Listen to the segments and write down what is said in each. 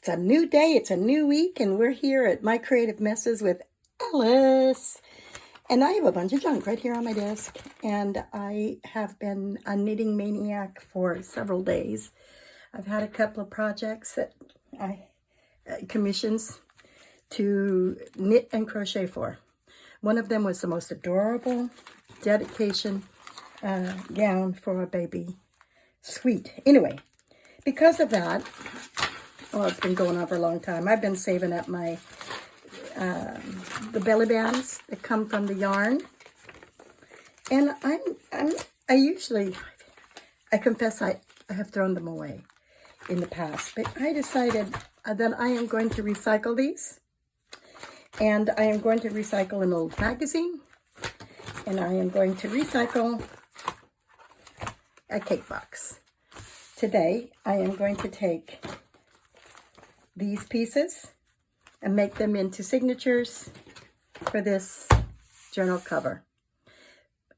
It's a new day, it's a new week, and we're here at My Creative Messes with Alice. And I have a bunch of junk right here on my desk, and I have been a knitting maniac for several days. I've had a couple of projects that I commissions to knit and crochet for. One of them was the most adorable dedication gown for a baby. Sweet. Anyway, because of that, well, it's been going on for a long time. I've been saving up my the belly bands that come from the yarn, and I confess I have thrown them away in the past, but I decided that I am going to recycle these, and I am going to recycle an old magazine, and I am going to recycle a cake box. Today I am going to take these pieces and make them into signatures for this journal cover.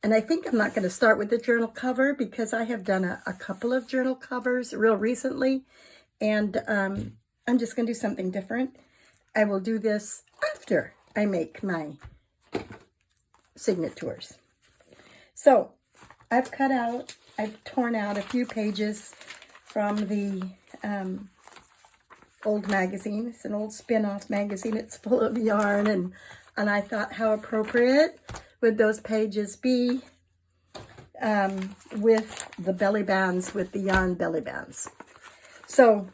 And I think I'm not going to start with the journal cover because I have done a couple of journal covers real recently, and I'm just going to do something different. I will do this after I make my signatures. So I've torn out a few pages from the old magazine. It's an old spin-off magazine. It's full of yarn, and I thought, how appropriate would those pages be with the belly bands, with the yarn belly bands. So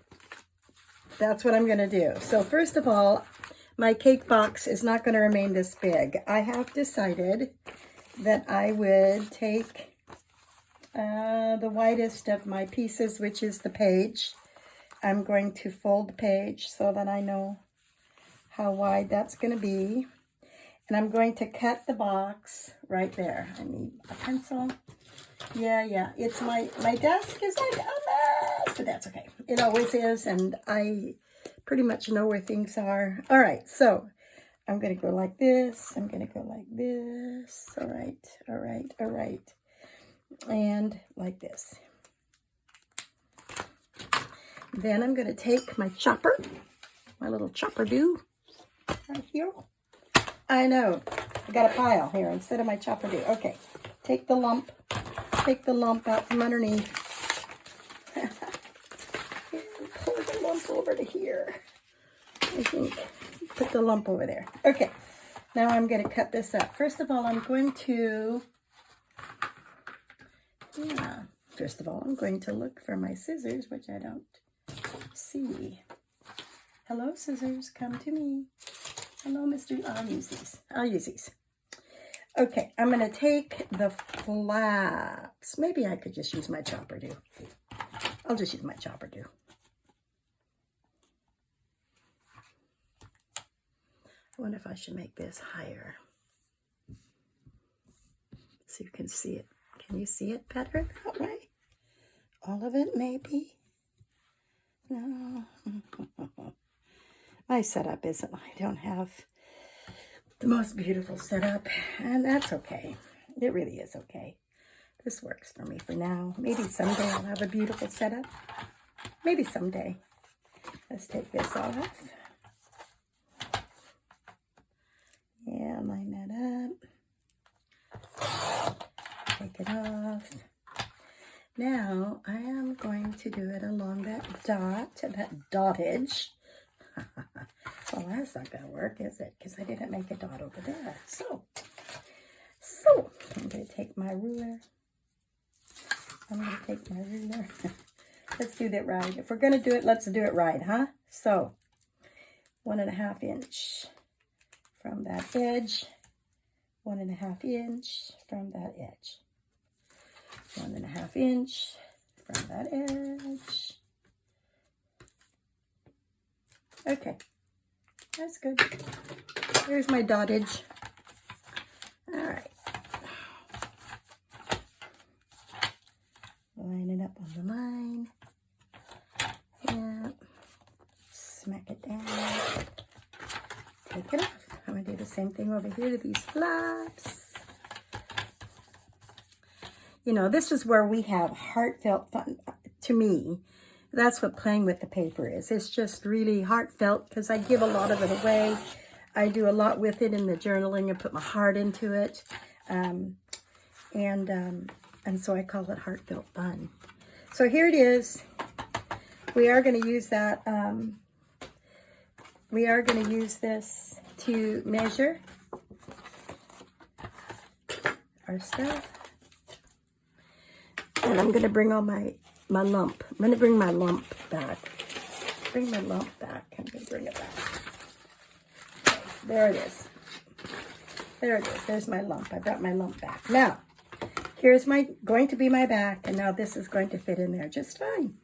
that's what I'm going to do. So first of all, my cake box is not going to remain this big. I have decided that I would take the widest of my pieces, which is the page. I'm going to fold the page so that I know how wide that's going to be. And I'm going to cut the box right there. I need a pencil. Yeah. It's my desk is like a mess, but that's okay. It always is, and I pretty much know where things are. All right, so I'm going to go like this. I'm going to go like this. All right. And like this. Then I'm going to take my chopper, my little chopper do right here. I know, I got a pile here instead of my chopper do. Okay, take the lump out from underneath. And pull the lump over to here. I think, put the lump over there. Okay, now I'm going to cut this up. First of all, I'm going to look for my scissors, which I don't see. Hello, scissors, come to me. Hello, Mr. I'll use these. Okay, I'm going to take the flaps. Maybe I could just use my chopper do. I'll just use my chopper do. I wonder if I should make this higher so you can see it. Can you see it better that way? All of it, maybe? No. My setup isn't, I don't have the most beautiful setup, and that's okay. It really is okay. This works for me for now. Maybe someday I'll have a beautiful setup. Maybe someday. Let's take this off. Yeah, line that up. Take it off. Now, I am going to do it along that dottage. Well, that's not going to work, is it? Because I didn't make a dot over there. So, I'm going to take my ruler. Let's do that right. If we're going to do it, let's do it right, huh? So, 1.5 inch from that edge. 1.5 inch from that edge. 1.5 inch from that edge. Okay, that's good. Here's my dottage. All right. Line it up on the line. Yeah. Smack it down. Take it off. I'm going to do the same thing over here to these flaps. You know, this is where we have heartfelt fun. To me, That's what playing with the paper is. It's just really heartfelt because I give a lot of it away. I do a lot with it in the journaling and put my heart into it. And so I call it heartfelt fun. So here it is. We are going to use that. We are going to use this to measure our stuff. And I'm going to bring all my lump. I'm going to bring my lump back. Bring my lump back. I'm going to bring it back. Okay, there it is. There it is. There's my lump. I brought my lump back. Now, here's going to be my back. And now this is going to fit in there just fine.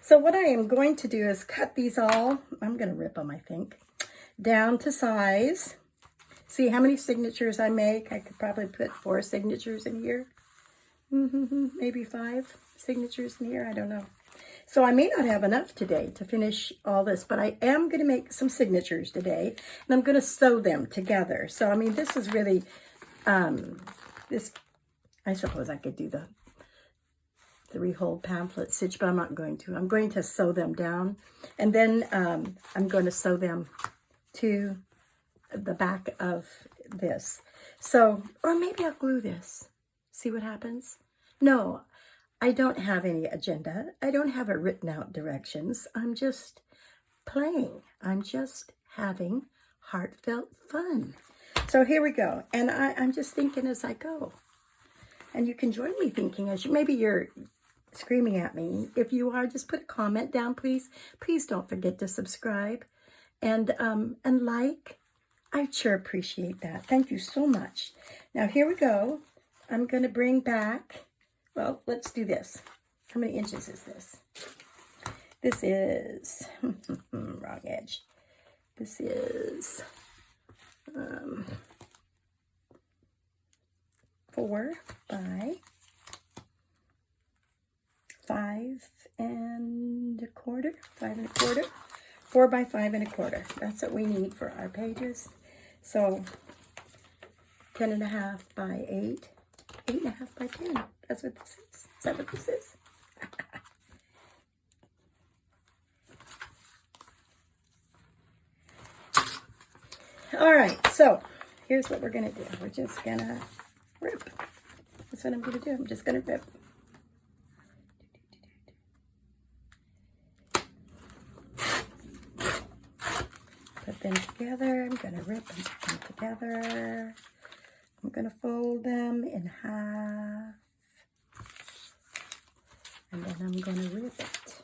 So what I am going to do is cut these all. I'm going to rip them, I think. Down to size. See how many signatures I make? I could probably put 4 signatures in here. Maybe 5 signatures in here. I don't know. So I may not have enough today to finish all this, but I am going to make some signatures today, and I'm going to sew them together. So, I mean, this is really, this, I suppose I could do the 3-hole pamphlet stitch, but I'm not going to. I'm going to sew them down, and then I'm going to sew them to the back of this. So, or maybe I'll glue this. See what happens? No, I don't have any agenda. I don't have a written out directions. I'm just playing. I'm just having heartfelt fun. So here we go. And I'm just thinking as I go. And you can join me thinking as maybe you're screaming at me. If you are, just put a comment down, please. Please don't forget to subscribe and like. I sure appreciate that. Thank you so much. Now here we go. I'm going to bring back, well, let's do this. How many inches is this? This is, wrong edge. This is 4 by 5 1/4, 5 1/4, 4 by 5 1/4. That's what we need for our pages. So 10 1/2 by 8, 8 1/2 by 10. That's what this is. Is that what this is? All right, so here's what we're going to do. We're just going to rip. That's what I'm going to do. I'm just going to rip. Put them together. I'm going to rip and put them together. I'm going to fold them in half. And then I'm going to rip it.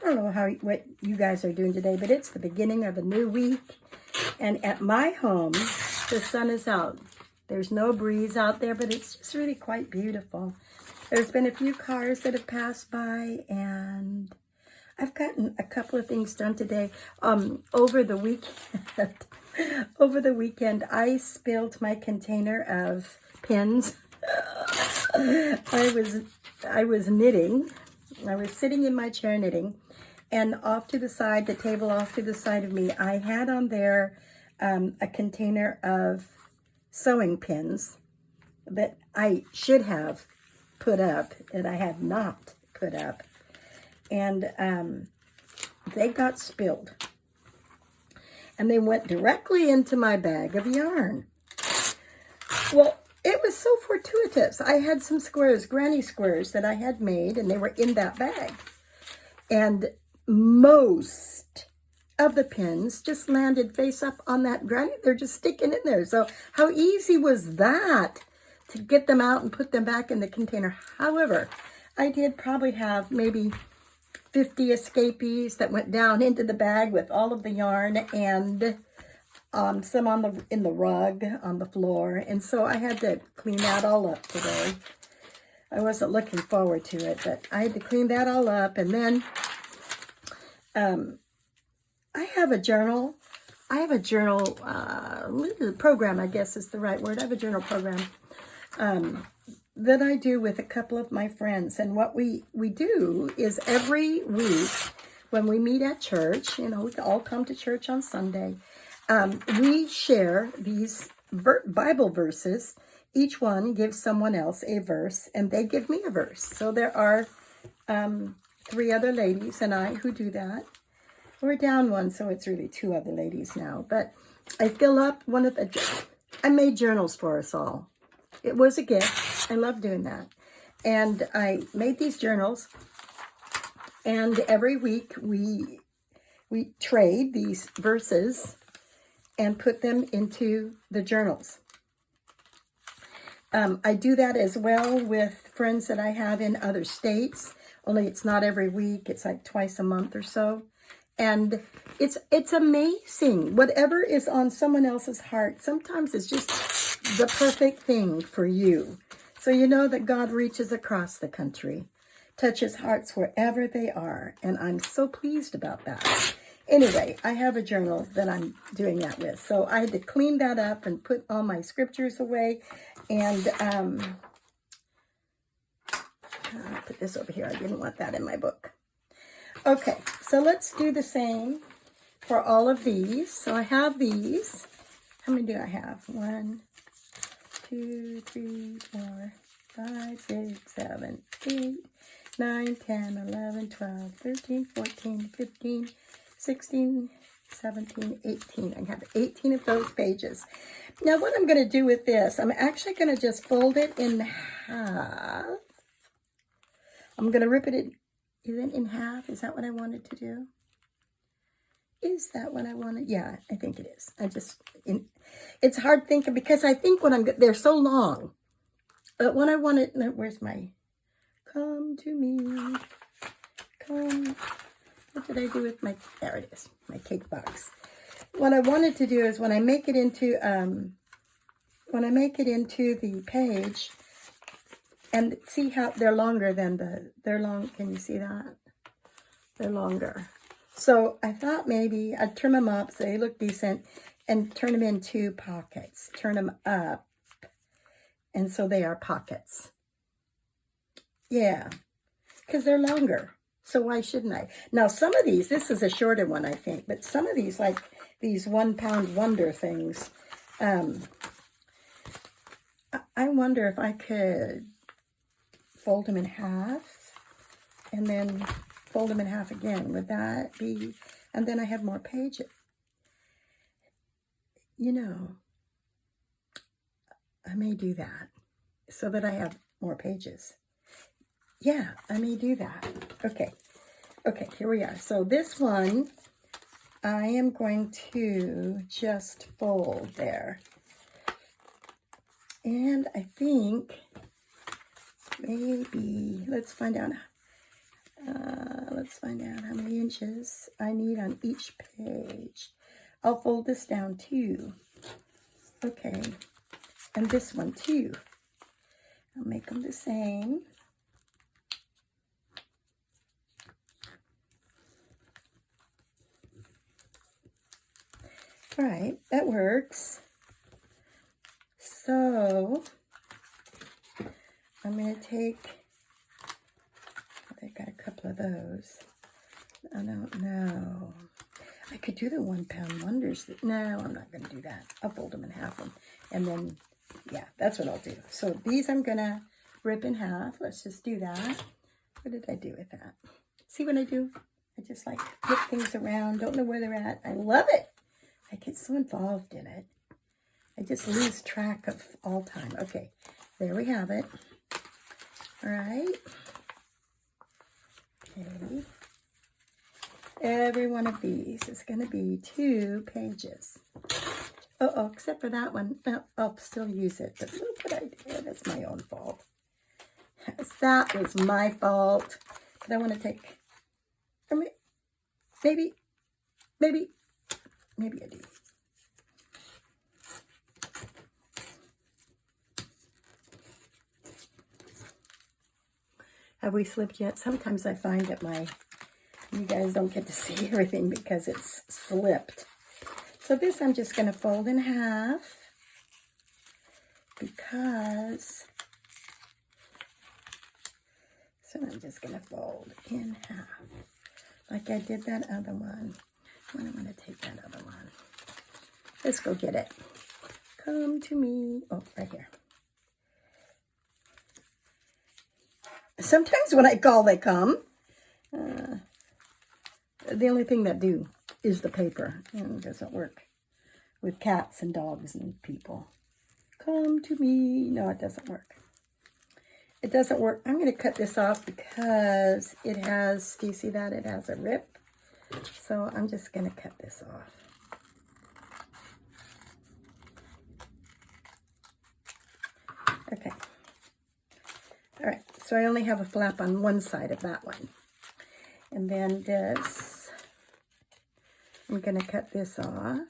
I don't know what you guys are doing today, but it's the beginning of a new week. And at my home, the sun is out. There's no breeze out there, but it's just really quite beautiful. There's been a few cars that have passed by, and I've gotten a couple of things done today. Over the weekend, I spilled my container of pins. I was knitting. I was sitting in my chair knitting, and off to the side, the table off to the side of me, I had on there a container of sewing pins that I should have put up, and I had not put up. And they got spilled. And they went directly into my bag of yarn. Well, it was so fortuitous. I had some squares, granny squares that I had made, and they were in that bag. And most of the pins just landed face up on that granny. They're just sticking in there. So how easy was that to get them out and put them back in the container? However, I did probably have maybe 50 escapees that went down into the bag with all of the yarn, and some in the rug on the floor. And so I had to clean that all up today. I wasn't looking forward to it, but I had to clean that all up. And then I have a journal. Program, I guess is the right word. I have a journal program that I do with a couple of my friends. And what we do is every week when we meet at church, we all come to church on Sunday, we share these Bible verses. Each one gives someone else a verse, and they give me a verse. So there are 3 other ladies and I who do that. We're down one, so it's really 2 other ladies now. But I fill up one of the... I made journals for us all. It was a gift. I love doing that. And I made these journals. And every week we trade these verses and put them into the journals. I do that as well with friends that I have in other states. Only it's not every week. It's like twice a month or so. And it's amazing. Whatever is on someone else's heart, sometimes it's just the perfect thing for you. So you know that God reaches across the country, touches hearts wherever they are. And I'm so pleased about that. Anyway, I have a journal that I'm doing that with. So I had to clean that up and put all my scriptures away. And I'll put this over here. I didn't want that in my book. Okay, so let's do the same for all of these. So I have these. How many do I have? 1, 2, 3, 4, 5, 6, 7, 8, 9, 10, 11, 12, 13, 14, 15, 16, 17, 18. I have 18 of those pages. Now what I'm going to do with this, I'm actually going to just fold it in half. I'm going to rip it in half. Is that what I wanted to do? Is that what I wanted? Yeah, I think it is. It's hard thinking because I think they're so long. But when I wanted, where's my, come to me, come. What did I do with my, there it is, my cake box. What I wanted to do is when I make it into the page, and see how they're longer than can you see that? They're longer. So I thought maybe I'd trim them up so they look decent and turn them into pockets. Turn them up. And so they are pockets. Yeah, because they're longer. So why shouldn't I? Now, some of these, this is a shorter one, I think, but some of these, like these 1 pound wonder things, I wonder if I could fold them in half and then fold them in half again. Would that be, and then I have more pages. You know, I may do that so that I have more pages. Yeah, I may do that. Okay, here we are. So this one, I am going to just fold there. And I think maybe, let's find out how many inches I need on each page. I'll fold this down too. Okay, and this one too. I'll make them the same. All right, that works. So I'm going to take, I got a couple of those. I don't know. I could do the 1 pound wonders. No, I'm not going to do that. I'll fold them in half. And then, yeah, that's what I'll do. So these I'm going to rip in half. Let's just do that. What did I do with that? See what I do? I just like flip things around. Don't know where they're at. I love it. I get so involved in it. I just lose track of all time. Okay, there we have it. All right. Okay. Every one of these is going to be 2 pages. Oh, except for that one. No, I'll still use it. But look what I did. That's my own fault. That was my fault. But I want to take, maybe I do. Have we slipped yet? Sometimes I find that you guys don't get to see everything because it's slipped. So this I'm just going to fold in half because, so I'm just going to fold in half like I did that other one. When I'm going to take that other one. Let's go get it. Come to me. Oh, right here. Sometimes when I call, they come. The only thing that do is the paper, and it doesn't work with cats and dogs and people. Come to me. No, it doesn't work. It doesn't work. I'm going to cut this off because it has, do you see that? It has a rip. So I'm just going to cut this off. Okay. All right. So I only have a flap on one side of that one. And then this, I'm going to cut this off.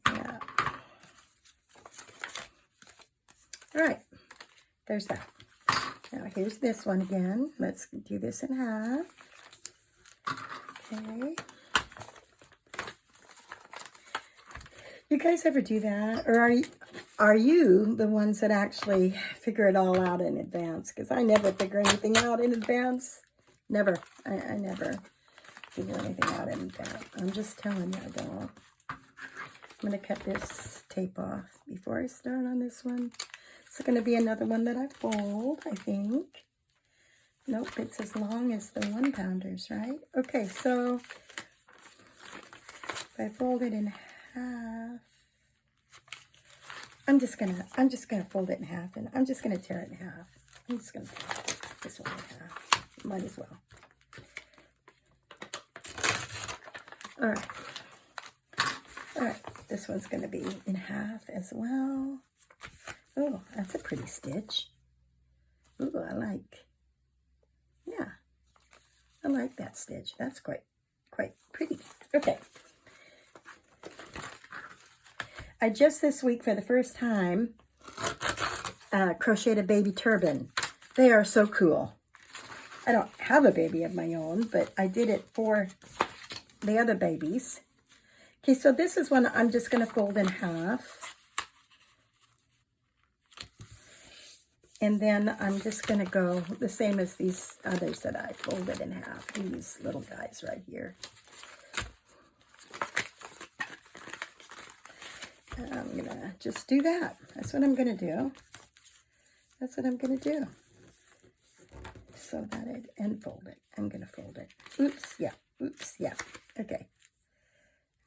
Yeah. All right. There's that. Now here's this one again. Let's do this in half. Okay. You guys ever do that? Or are you the ones that actually figure it all out in advance? Because I never figure anything out in advance. Never. I never figure anything out in advance. I'm just telling you, I don't. I'm going to cut this tape off before I start on this one. It's going to be another one that I fold, I think. Nope, it's as long as the 1 pounders, right? Okay, so if I fold it in half, I'm just gonna fold it in half, and I'm just gonna tear it in half. I'm just gonna tear this one in half. Might as well. All right. This one's gonna be in half as well. Oh, that's a pretty stitch. Ooh, I like that stitch. That's quite pretty. Okay. I just this week, for the first time, crocheted a baby turban. They are so cool. I don't have a baby of my own, but I did it for the other babies. Okay, so this is one I'm just going to fold in half. And then I'm just going to go the same as these others that I folded in half. These little guys right here. I'm going to just do that. That's what I'm going to do. That's what I'm going to do. So that and fold it. I'm going to fold it. Oops, yeah. Oops, yeah. Okay.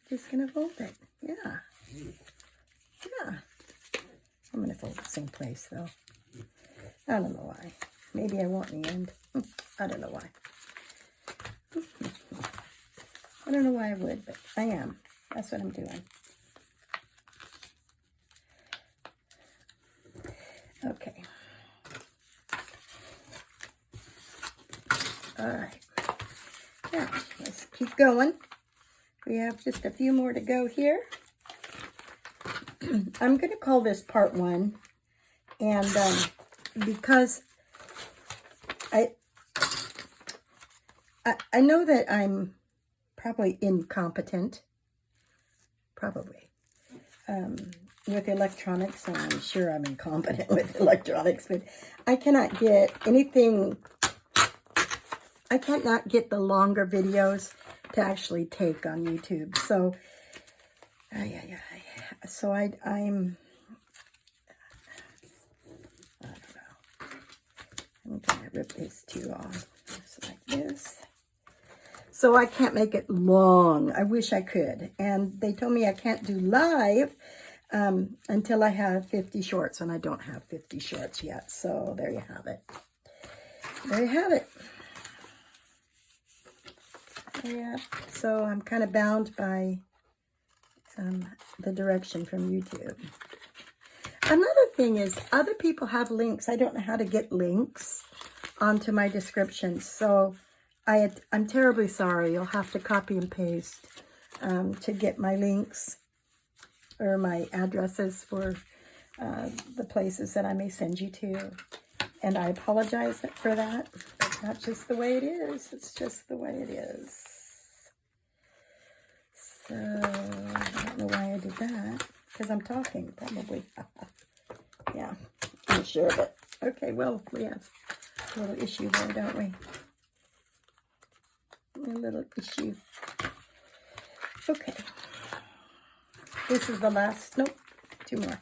Just going to fold it. Yeah. Yeah. I'm going to fold it same place, though. I don't know why. Maybe I won't in the end. I don't know why. I don't know why I would, but I am. That's what I'm doing. Okay. All right. Now, let's keep going. We have just a few more to go here. I'm going to call this part 1. And because I know that I'm probably incompetent. Probably. With electronics, and I'm sure I'm incompetent with electronics, but I cannot get anything, I cannot get the longer videos to actually take on YouTube. So, so I'm, I don't know. I'm going to rip these two off, just like this. So I can't make it long. I wish I could. And they told me I can't do live until I have 50 shorts, and I don't have 50 shorts yet. So there you have it. There you have it. Yeah. So I'm kind of bound by the direction from YouTube. Another thing is, other people have links. I don't know how to get links onto my descriptions. So I'm terribly sorry. You'll have to copy and paste to get my links or my addresses for the places that I may send you to. And I apologize for that. But that's just the way it is. It's just the way it is. So, I don't know why I did that. Because I'm talking, probably. Yeah, I'm sure of it. Okay, well, we have a little issue there, don't we? A little issue. Okay. This is the last, nope, two more.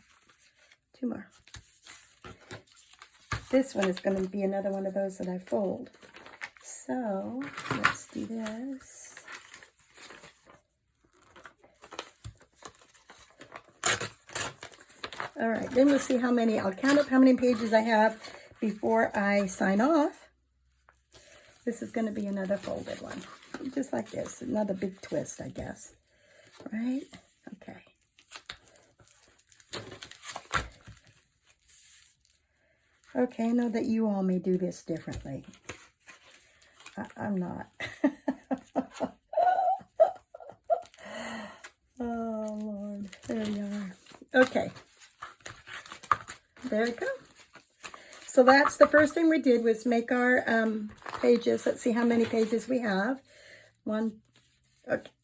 This one is going to be another one of those that I fold. So let's do this. All right, then we'll see how many, I'll count up how many pages I have before I sign off. This is going to be another folded one, just like this, another big twist, I guess, right? Okay. Okay, I know that you all may do this differently. I'm not. Oh, Lord. There we are. Okay. There we go. So that's the first thing we did was make our pages. Let's see how many pages we have. One.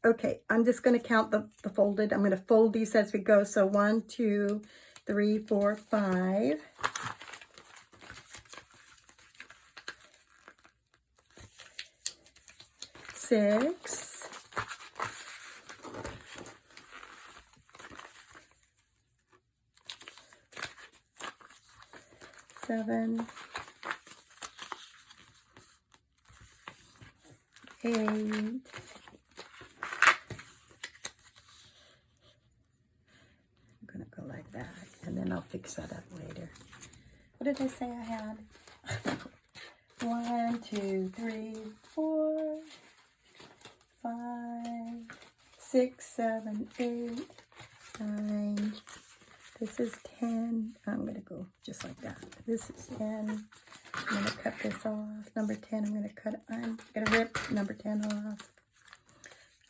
Okay. I'm just going to count the folded. I'm going to fold these as we go. So 1, 2, 3, 4, 5. 6, 7, 8, 9. I'm going to go like that, and then I'll fix that up later. What did I say I had? 1, 2, 3, 4, 5, 6, 7, 8, 9. This is 10. I'm going to go just like that. This is 10. I'm going to cut this off. Number 10, I'm going to rip number 10 off.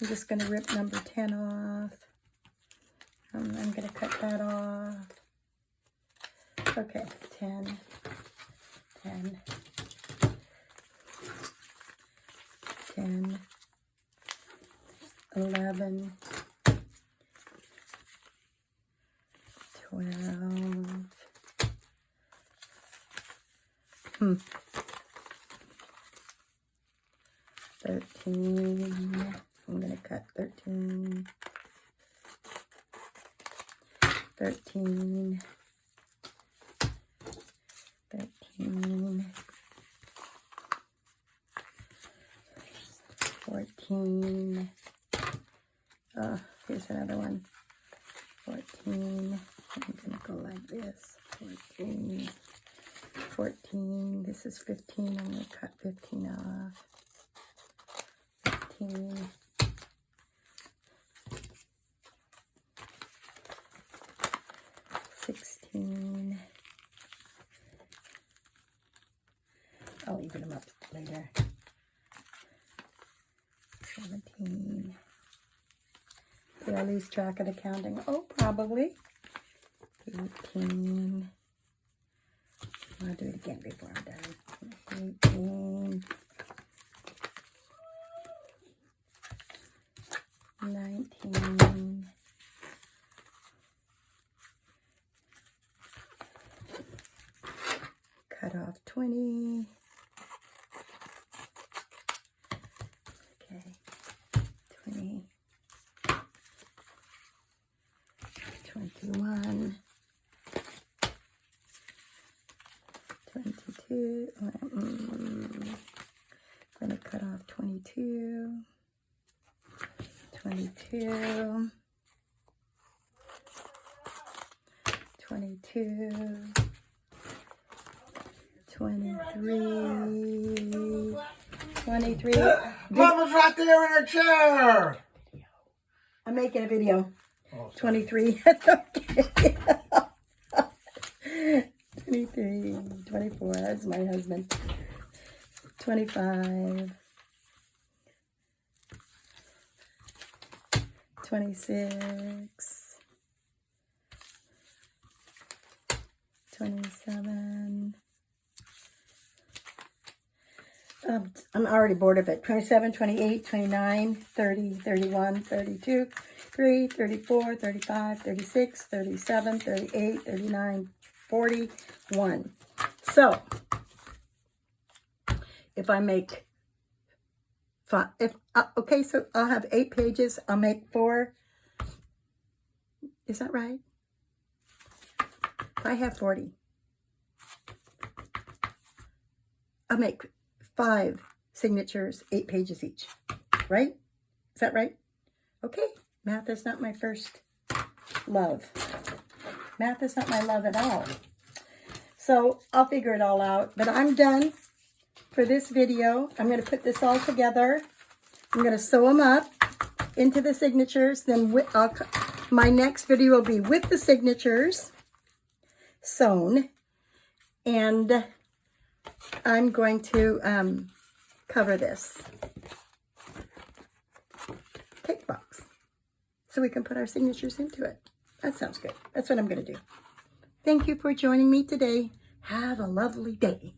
I'm just going to rip number 10 off. I'm going to cut that off. Okay, 10, 10, 10, 11, 12, 13, I'm going to cut 13, 13, 13, 14, here's another one, 14, I'm going to go like this, 14, 14, this is 15, I'm going to cut 15 off, 15, 16, I'll even them up later, 17, did I lose track of the counting? Oh, probably, 18, I'll do it again before I'm done, 18, 19, 20, okay, 20, 21, 22, I'm going to cut off 22, 22, 22, 23, 23. Mama's right there in her chair. I'm making a video. Oh, 23. Okay. 23, 24. That's my husband. 25, 26, 27. I'm already bored of it. 27, 28, 29, 30, 31, 32, 33, 34, 35, 36, 37, 38, 39, 41. So, if I make five, okay, so I'll have 8 pages. I'll make 4. Is that right? I have 40. I'll make 5 signatures, 8 pages each, right? Is that right? Okay, math is not my first love. Math is not my love at all. So I'll figure it all out, but I'm done for this video. I'm going to put this all together. I'm going to sew them up into the signatures. Then my next video will be with the signatures sewn, and I'm going to cover this cake box so we can put our signatures into it. That sounds good. That's what I'm going to do. Thank you for joining me today. Have a lovely day.